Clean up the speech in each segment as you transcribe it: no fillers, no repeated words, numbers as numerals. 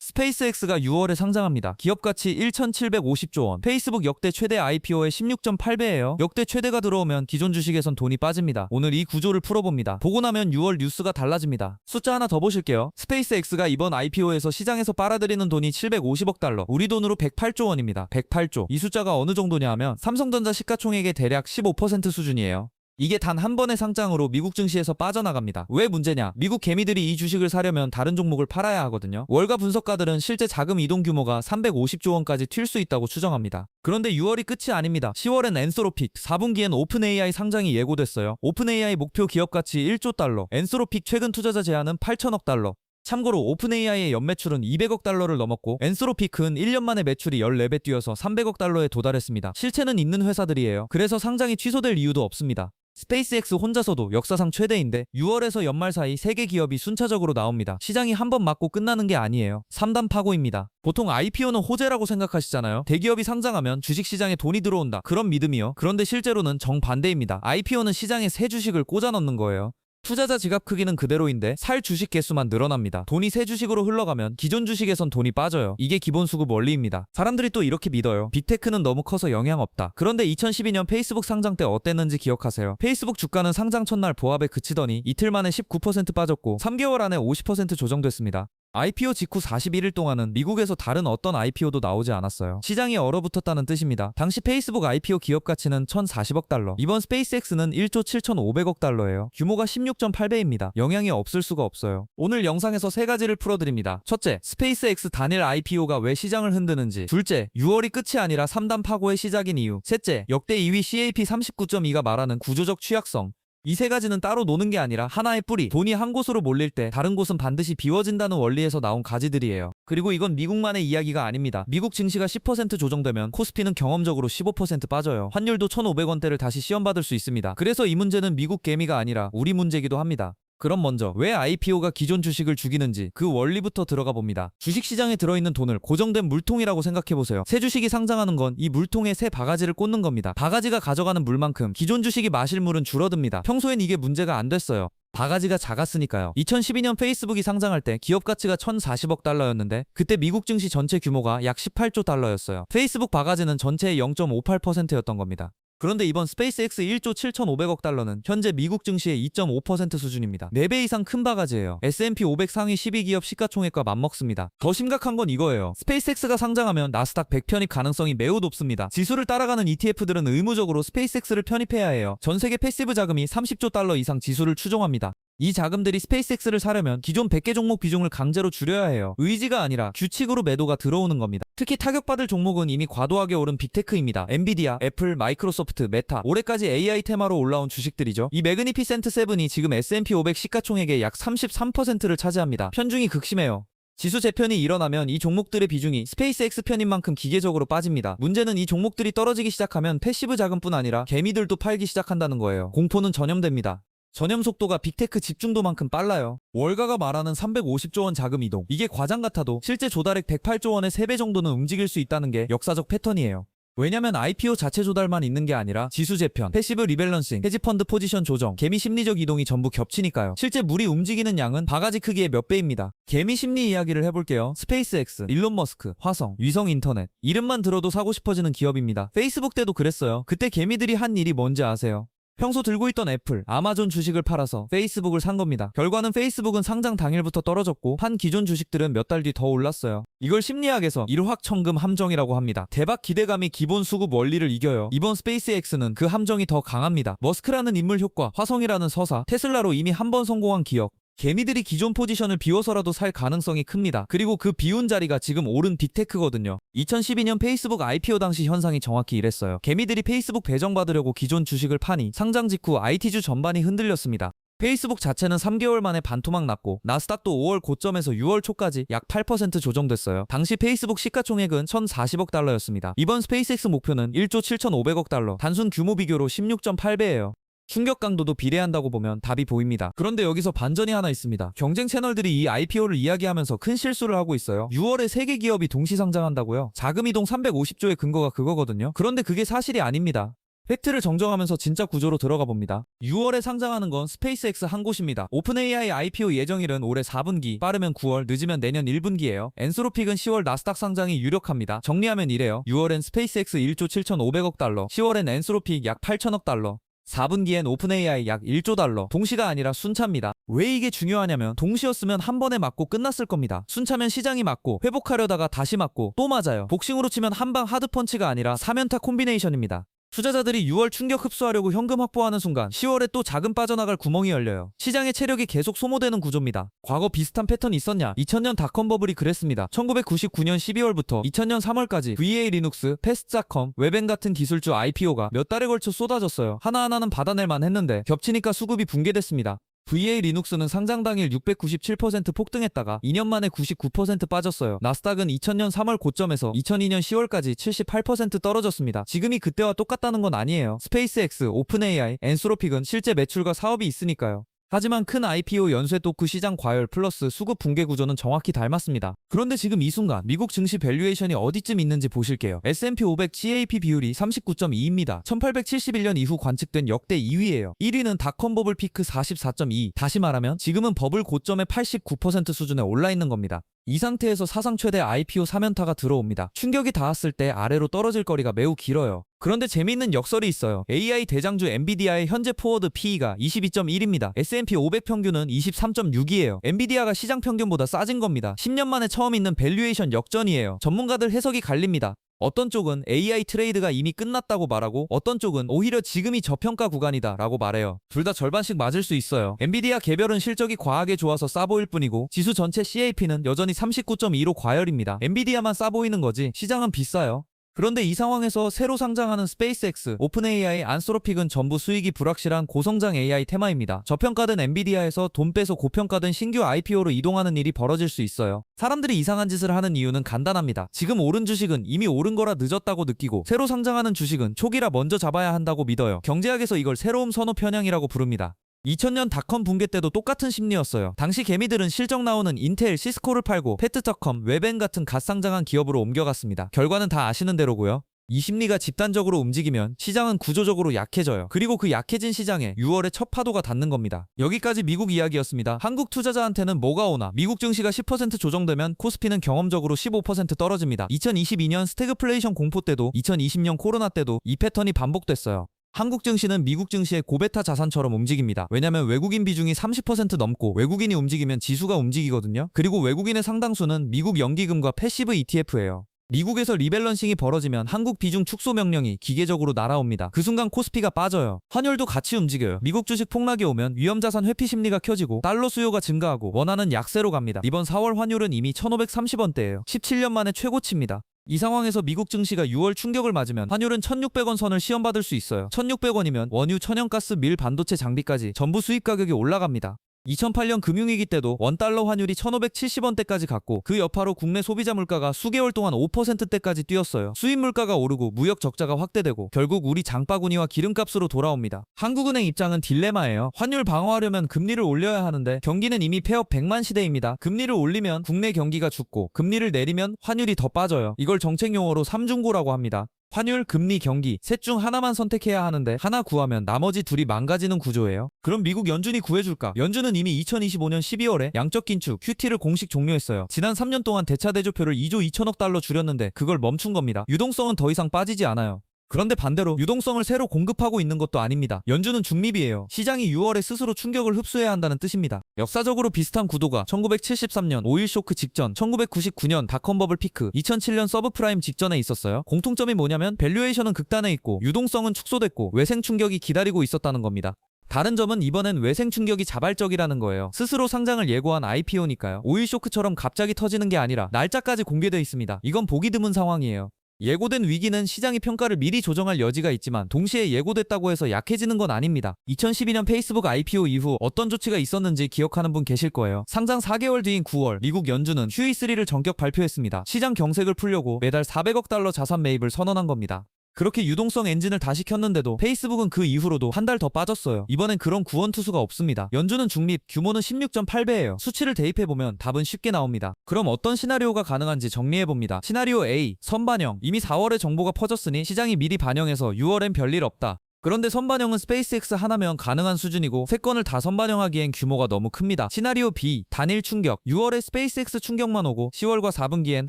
스페이스X가 6월에 상장합니다. 기업가치 1,750조 원. 페이스북 역대 최대 IPO의 16.8배예요. 역대 최대가 들어오면 기존 주식에선 돈이 빠집니다. 오늘 이 구조를 풀어봅니다. 보고 나면 6월 뉴스가 달라집니다. 숫자 하나 더 보실게요. 스페이스X가 이번 IPO에서 시장에서 빨아들이는 돈이 750억 달러. 우리 돈으로 108조 원입니다. 108조. 이 숫자가 어느 정도냐 하면 삼성전자 시가총액의 대략 15% 수준이에요. 이게 단 한 번의 상장으로 미국 증시에서 빠져나갑니다. 왜 문제냐? 미국 개미들이 이 주식을 사려면 다른 종목을 팔아야 하거든요. 월가 분석가들은 실제 자금 이동 규모가 350조 원까지 튈 수 있다고 추정합니다. 그런데 6월이 끝이 아닙니다. 10월엔 엔소로픽, 4분기엔 오픈AI 상장이 예고됐어요. 오픈AI 목표 기업가치 1조 달러, 엔소로픽 최근 투자자 제안은 8천억 달러. 참고로 오픈AI의 연매출은 200억 달러를 넘었고 엔소로픽은 1년 만에 매출이 14배 뛰어서 300억 달러에 도달했습니다. 실체는 있는 회사들이에요. 그래서 상장이 취소될 이유도 없습니다. 스페이스X 혼자서도 역사상 최대인데 6월에서 연말 사이 3개 기업이 순차적으로 나옵니다. 시장이 한 번 맞고 끝나는 게 아니에요. 3단 파고입니다. 보통 IPO는 호재라고 생각하시잖아요. 대기업이 상장하면 주식시장에 돈이 들어온다. 그런 믿음이요. 그런데 실제로는 정반대입니다. IPO는 시장에 새 주식을 꽂아 넣는 거예요. 투자자 지갑 크기는 그대로인데 살 주식 개수만 늘어납니다. 돈이 새 주식으로 흘러가면 기존 주식에선 돈이 빠져요. 이게 기본 수급 원리입니다. 사람들이 또 이렇게 믿어요. 빅테크는 너무 커서 영향 없다. 그런데 2012년 페이스북 상장 때 어땠는지 기억하세요? 페이스북 주가는 상장 첫날 보합에 그치더니 이틀 만에 19% 빠졌고 3개월 안에 50% 조정됐습니다. IPO 직후 41일 동안은 미국에서 다른 어떤 IPO도 나오지 않았어요. 시장이 얼어붙었다는 뜻입니다. 당시 페이스북 IPO 기업 가치는 1,040억 달러. 이번 스페이스X는 1조 7,500억 달러예요. 규모가 16.8배입니다. 영향이 없을 수가 없어요. 오늘 영상에서 세 가지를 풀어드립니다. 첫째, 스페이스X 단일 IPO가 왜 시장을 흔드는지. 둘째, 6월이 끝이 아니라 3단 파고의 시작인 이유. 셋째, 역대 2위 CAP39.2가 말하는 구조적 취약성. 이 세 가지는 따로 노는 게 아니라 하나의 뿌리, 돈이 한 곳으로 몰릴 때 다른 곳은 반드시 비워진다는 원리에서 나온 가지들이에요. 그리고 이건 미국만의 이야기가 아닙니다. 미국 증시가 10% 조정되면 코스피는 경험적으로 15% 빠져요. 환율도 1,500원대를 다시 시험받을 수 있습니다. 그래서 이 문제는 미국 개미가 아니라 우리 문제기도 합니다. 그럼 먼저 왜 IPO가 기존 주식을 죽이는지 그 원리부터 들어가 봅니다. 주식시장에 들어있는 돈을 고정된 물통이라고 생각해보세요. 새 주식이 상장하는 건 이 물통에 새 바가지를 꽂는 겁니다. 바가지가 가져가는 물만큼 기존 주식이 마실 물은 줄어듭니다. 평소엔 이게 문제가 안 됐어요. 바가지가 작았으니까요. 2012년 페이스북이 상장할 때 기업 가치가 1,040억 달러였는데 그때 미국 증시 전체 규모가 약 18조 달러였어요. 페이스북 바가지는 전체의 0.58%였던 겁니다. 그런데 이번 스페이스X 1조 7,500억 달러는 현재 미국 증시의 2.5% 수준입니다. 4배 이상 큰 바가지예요. S&P 500 상위 12기업 시가총액과 맞먹습니다. 더 심각한 건 이거예요. 스페이스X가 상장하면 나스닥 100 편입 가능성이 매우 높습니다. 지수를 따라가는 ETF들은 의무적으로 스페이스X를 편입해야 해요. 전 세계 패시브 자금이 30조 달러 이상 지수를 추종합니다. 이 자금들이 스페이스X를 사려면 기존 100개 종목 비중을 강제로 줄여야 해요. 의지가 아니라 규칙으로 매도가 들어오는 겁니다. 특히 타격받을 종목은 이미 과도하게 오른 빅테크입니다. 엔비디아, 애플, 마이크로소프트, 메타, 올해까지 AI 테마로 올라온 주식들이죠. 이 매그니피센트 세븐이 지금 S&P 500 시가총액의 약 33%를 차지합니다. 편중이 극심해요. 지수 재편이 일어나면 이 종목들의 비중이 스페이스X 편인 만큼 기계적으로 빠집니다. 문제는 이 종목들이 떨어지기 시작하면 패시브 자금뿐 아니라 개미들도 팔기 시작한다는 거예요. 공포는 전염됩니다. 전염 속도가 빅테크 집중도만큼 빨라요. 월가가 말하는 350조 원 자금 이동. 이게 과장 같아도 실제 조달액 108조 원의 3배 정도는 움직일 수 있다는 게 역사적 패턴이에요. 왜냐면 IPO 자체 조달만 있는 게 아니라 지수 재편, 패시브 리밸런싱, 헤지펀드 포지션 조정, 개미 심리적 이동이 전부 겹치니까요. 실제 물이 움직이는 양은 바가지 크기의 몇 배입니다. 개미 심리 이야기를 해볼게요. 스페이스X, 일론 머스크, 화성, 위성 인터넷. 이름만 들어도 사고 싶어지는 기업입니다. 페이스북 때도 그랬어요. 그때 개미들이 한 일이 뭔지 아세요? 평소 들고 있던 애플, 아마존 주식을 팔아서 페이스북을 산 겁니다. 결과는 페이스북은 상장 당일부터 떨어졌고 판 기존 주식들은 몇 달 뒤 더 올랐어요. 이걸 심리학에서 일확천금 함정이라고 합니다. 대박 기대감이 기본 수급 원리를 이겨요. 이번 스페이스X는 그 함정이 더 강합니다. 머스크라는 인물 효과, 화성이라는 서사, 테슬라로 이미 한 번 성공한 기업. 개미들이 기존 포지션을 비워서라도 살 가능성이 큽니다. 그리고 그 비운 자리가 지금 오른 빅테크거든요. 2012년 페이스북 IPO 당시 현상이 정확히 이랬어요. 개미들이 페이스북 배정받으려고 기존 주식을 파니 상장 직후 IT주 전반이 흔들렸습니다. 페이스북 자체는 3개월 만에 반토막 났고 나스닥도 5월 고점에서 6월 초까지 약 8% 조정됐어요. 당시 페이스북 시가총액은 1,040억 달러였습니다. 이번 스페이스X 목표는 1조 7,500억 달러. 단순 규모 비교로 16.8배예요. 충격 강도도 비례한다고 보면 답이 보입니다. 그런데 여기서 반전이 하나 있습니다. 경쟁 채널들이 이 IPO를 이야기하면서 큰 실수를 하고 있어요. 6월에 3개 기업이 동시 상장한다고요? 자금 이동 350조의 근거가 그거거든요. 그런데 그게 사실이 아닙니다. 팩트를 정정하면서 진짜 구조로 들어가 봅니다. 6월에 상장하는 건 스페이스X 한 곳입니다. 오픈AI IPO 예정일은 올해 4분기, 빠르면 9월, 늦으면 내년 1분기예요. 엔스로픽은 10월 나스닥 상장이 유력합니다. 정리하면 이래요. 6월엔 스페이스X 1조 7,500억 달러, 10월엔 엔스로픽 약 8천억 달러, 4분기엔 오픈AI 약 1조 달러. 동시가 아니라 순차입니다. 왜 이게 중요하냐면 동시였으면 한 번에 맞고 끝났을 겁니다. 순차면 시장이 맞고 회복하려다가 다시 맞고 또 맞아요. 복싱으로 치면 한방 하드펀치가 아니라 3연타 콤비네이션입니다. 투자자들이 6월 충격 흡수하려고 현금 확보하는 순간 10월에 또 자금 빠져나갈 구멍이 열려요. 시장의 체력이 계속 소모되는 구조입니다. 과거 비슷한 패턴이 있었냐? 2000년 닷컴 버블이 그랬습니다. 1999년 12월부터 2000년 3월까지 VA 리눅스, 패스트닷컴, 웹엔 같은 기술주 IPO가 몇 달에 걸쳐 쏟아졌어요. 하나하나는 받아낼만 했는데 겹치니까 수급이 붕괴됐습니다. VA 리눅스는 상장 당일 697% 폭등했다가 2년 만에 99% 빠졌어요. 나스닥은 2000년 3월 고점에서 2002년 10월까지 78% 떨어졌습니다. 지금이 그때와 똑같다는 건 아니에요. 스페이스X, 오픈AI, 엔스로픽은 실제 매출과 사업이 있으니까요. 하지만 큰 IPO 연쇄 토크 시장 과열 플러스 수급 붕괴 구조는 정확히 닮았습니다. 그런데 지금 이 순간 미국 증시 밸류에이션이 어디쯤 있는지 보실게요. S&P 500 GAP 비율이 39.2입니다. 1871년 이후 관측된 역대 2위예요. 1위는 닷컴 버블 피크 44.2. 다시 말하면 지금은 버블 고점의 89% 수준에 올라 있는 겁니다. 이 상태에서 사상 최대 IPO 3연타가 들어옵니다. 충격이 닿았을 때 아래로 떨어질 거리가 매우 길어요. 그런데 재미있는 역설이 있어요. AI 대장주 엔비디아의 현재 포워드 PE가 22.1입니다. S&P 500 평균은 23.6이에요. 엔비디아가 시장 평균보다 싸진 겁니다. 10년 만에 처음 있는 밸류에이션 역전이에요. 전문가들 해석이 갈립니다. 어떤 쪽은 AI 트레이드가 이미 끝났다고 말하고 어떤 쪽은 오히려 지금이 저평가 구간이다 라고 말해요. 둘 다 절반씩 맞을 수 있어요. 엔비디아 개별은 실적이 과하게 좋아서 싸 보일 뿐이고 지수 전체 CAP는 여전히 39.2로 과열입니다. 엔비디아만 싸 보이는 거지 시장은 비싸요. 그런데 이 상황에서 새로 상장하는 스페이스X, 오픈AI, 안스로픽은 전부 수익이 불확실한 고성장 AI 테마입니다. 저평가된 엔비디아에서 돈 빼서 고평가된 신규 IPO로 이동하는 일이 벌어질 수 있어요. 사람들이 이상한 짓을 하는 이유는 간단합니다. 지금 오른 주식은 이미 오른 거라 늦었다고 느끼고 새로 상장하는 주식은 초기라 먼저 잡아야 한다고 믿어요. 경제학에서 이걸 새로움 선호 편향이라고 부릅니다. 2000년 닷컴 붕괴 때도 똑같은 심리였어요. 당시 개미들은 실적 나오는 인텔, 시스코를 팔고 패스트닷컴, 웹엔 같은 갓 상장한 기업으로 옮겨갔습니다. 결과는 다 아시는 대로고요. 이 심리가 집단적으로 움직이면 시장은 구조적으로 약해져요. 그리고 그 약해진 시장에 6월에 첫 파도가 닿는 겁니다. 여기까지 미국 이야기였습니다. 한국 투자자한테는 뭐가 오나? 미국 증시가 10% 조정되면 코스피는 경험적으로 15% 떨어집니다. 2022년 스태그플레이션 공포 때도 2020년 코로나 때도 이 패턴이 반복됐어요. 한국 증시는 미국 증시의 고베타 자산처럼 움직입니다. 왜냐면 외국인 비중이 30% 넘고 외국인이 움직이면 지수가 움직이거든요. 그리고 외국인의 상당수는 미국 연기금과 패시브 ETF예요. 미국에서 리밸런싱이 벌어지면 한국 비중 축소 명령이 기계적으로 날아옵니다. 그 순간 코스피가 빠져요. 환율도 같이 움직여요. 미국 주식 폭락이 오면 위험자산 회피 심리가 켜지고 달러 수요가 증가하고 원화는 약세로 갑니다. 이번 4월 환율은 이미 1530원대예요. 17년 만에 최고치입니다. 이 상황에서 미국 증시가 6월 충격을 맞으면 환율은 1600원 선을 시험받을 수 있어요. 1600원이면 원유, 천연가스, 밀, 반도체 장비까지 전부 수입 가격이 올라갑니다. 2008년 금융위기 때도 원달러 환율이 1570원대까지 갔고 그 여파로 국내 소비자 물가가 수개월 동안 5%대까지 뛰었어요. 수입 물가가 오르고 무역 적자가 확대되고 결국 우리 장바구니와 기름값으로 돌아옵니다. 한국은행 입장은 딜레마예요. 환율 방어하려면 금리를 올려야 하는데 경기는 이미 폐업 100만 시대입니다. 금리를 올리면 국내 경기가 죽고 금리를 내리면 환율이 더 빠져요. 이걸 정책용어로 삼중고라고 합니다. 환율, 금리, 경기 셋 중 하나만 선택해야 하는데 하나 구하면 나머지 둘이 망가지는 구조예요. 그럼 미국 연준이 구해줄까? 연준은 이미 2025년 12월에 양적 긴축 QT를 공식 종료했어요. 지난 3년 동안 대차 대조표를 2조 2천억 달러 줄였는데 그걸 멈춘 겁니다. 유동성은 더 이상 빠지지 않아요. 그런데 반대로 유동성을 새로 공급하고 있는 것도 아닙니다. 연준은 중립이에요. 시장이 6월에 스스로 충격을 흡수해야 한다는 뜻입니다. 역사적으로 비슷한 구도가 1973년 오일 쇼크 직전, 1999년 닷컴 버블 피크, 2007년 서브프라임 직전에 있었어요. 공통점이 뭐냐면 밸류에이션은 극단에 있고 유동성은 축소됐고 외생 충격이 기다리고 있었다는 겁니다. 다른 점은 이번엔 외생 충격이 자발적이라는 거예요. 스스로 상장을 예고한 IPO니까요. 오일 쇼크처럼 갑자기 터지는 게 아니라 날짜까지 공개돼 있습니다. 이건 보기 드문 상황이에요. 예고된 위기는 시장이 평가를 미리 조정할 여지가 있지만 동시에 예고됐다고 해서 약해지는 건 아닙니다. 2012년 페이스북 IPO 이후 어떤 조치가 있었는지 기억하는 분 계실 거예요. 상장 4개월 뒤인 9월 미국 연준은 QE3를 전격 발표했습니다. 시장 경색을 풀려고 매달 400억 달러 자산 매입을 선언한 겁니다. 그렇게 유동성 엔진을 다시 켰는데도 페이스북은 그 이후로도 한 달 더 빠졌어요. 이번엔 그런 구원투수가 없습니다. 연준은 중립, 규모는 16.8배예요. 수치를 대입해보면 답은 쉽게 나옵니다. 그럼 어떤 시나리오가 가능한지 정리해봅니다. 시나리오 A, 선반영. 이미 4월에 정보가 퍼졌으니 시장이 미리 반영해서 6월엔 별일 없다. 그런데 선반영은 스페이스X 하나면 가능한 수준이고 3건을 다 선반영하기엔 규모가 너무 큽니다. 시나리오 B, 단일 충격. 6월에 스페이스X 충격만 오고 10월과 4분기엔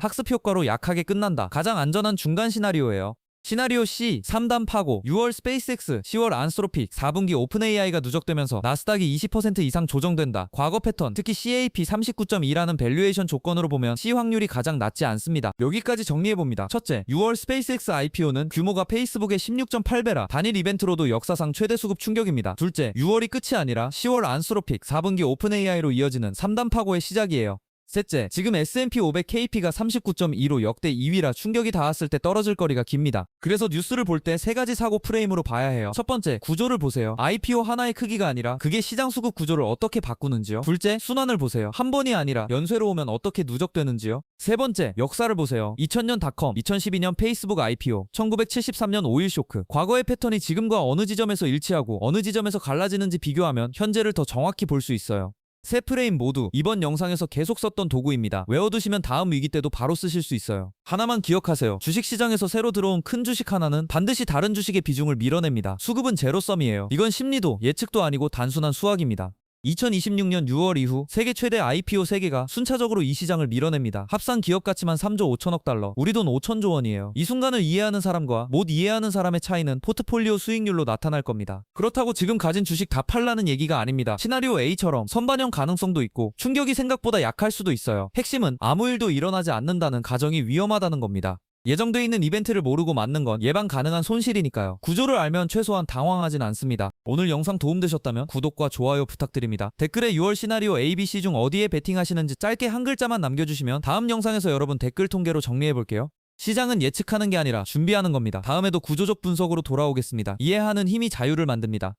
학습 효과로 약하게 끝난다. 가장 안전한 중간 시나리오예요. 시나리오 C, 3단 파고. 6월 스페이스X, 10월 안스로픽, 4분기 오픈AI가 누적되면서 나스닥이 20% 이상 조정된다. 과거 패턴, 특히 CAP 39.2라는 밸류에이션 조건으로 보면 C 확률이 가장 낮지 않습니다. 여기까지 정리해봅니다. 첫째, 6월 스페이스X IPO는 규모가 페이스북의 16.8배라 단일 이벤트로도 역사상 최대 수급 충격입니다. 둘째, 6월이 끝이 아니라 10월 안스로픽, 4분기 오픈AI로 이어지는 3단 파고의 시작이에요. 셋째, 지금 S&P 500 KP가 39.2로 역대 2위라 충격이 닿았을 때 떨어질 거리가 깁니다. 그래서 뉴스를 볼 때 3가지 사고 프레임으로 봐야 해요. 첫 번째, 구조를 보세요. IPO 하나의 크기가 아니라 그게 시장 수급 구조를 어떻게 바꾸는지요. 둘째, 순환을 보세요. 한 번이 아니라 연쇄로 오면 어떻게 누적되는지요. 세 번째, 역사를 보세요. 2000년 닷컴, 2012년 페이스북 IPO, 1973년 오일 쇼크. 과거의 패턴이 지금과 어느 지점에서 일치하고 어느 지점에서 갈라지는지 비교하면 현재를 더 정확히 볼 수 있어요. 세 프레임 모두 이번 영상에서 계속 썼던 도구입니다. 외워두시면 다음 위기 때도 바로 쓰실 수 있어요. 하나만 기억하세요. 주식시장에서 새로 들어온 큰 주식 하나는 반드시 다른 주식의 비중을 밀어냅니다. 수급은 제로섬이에요. 이건 심리도 예측도 아니고 단순한 수학입니다. 2026년 6월 이후 세계 최대 IPO 3개가 순차적으로 이 시장을 밀어냅니다. 합산 기업 가치만 3조 5천억 달러, 우리 돈 5천조 원이에요. 이 순간을 이해하는 사람과 못 이해하는 사람의 차이는 포트폴리오 수익률로 나타날 겁니다. 그렇다고 지금 가진 주식 다 팔라는 얘기가 아닙니다. 시나리오 A처럼 선반영 가능성도 있고 충격이 생각보다 약할 수도 있어요. 핵심은 아무 일도 일어나지 않는다는 가정이 위험하다는 겁니다. 예정돼 있는 이벤트를 모르고 맞는 건 예방 가능한 손실이니까요. 구조를 알면 최소한 당황하진 않습니다. 오늘 영상 도움되셨다면 구독과 좋아요 부탁드립니다. 댓글에 6월 시나리오 A, B, C 중 어디에 베팅하시는지 짧게 한 글자만 남겨주시면 다음 영상에서 여러분 댓글 통계로 정리해볼게요. 시장은 예측하는 게 아니라 준비하는 겁니다. 다음에도 구조적 분석으로 돌아오겠습니다. 이해하는 힘이 자유를 만듭니다.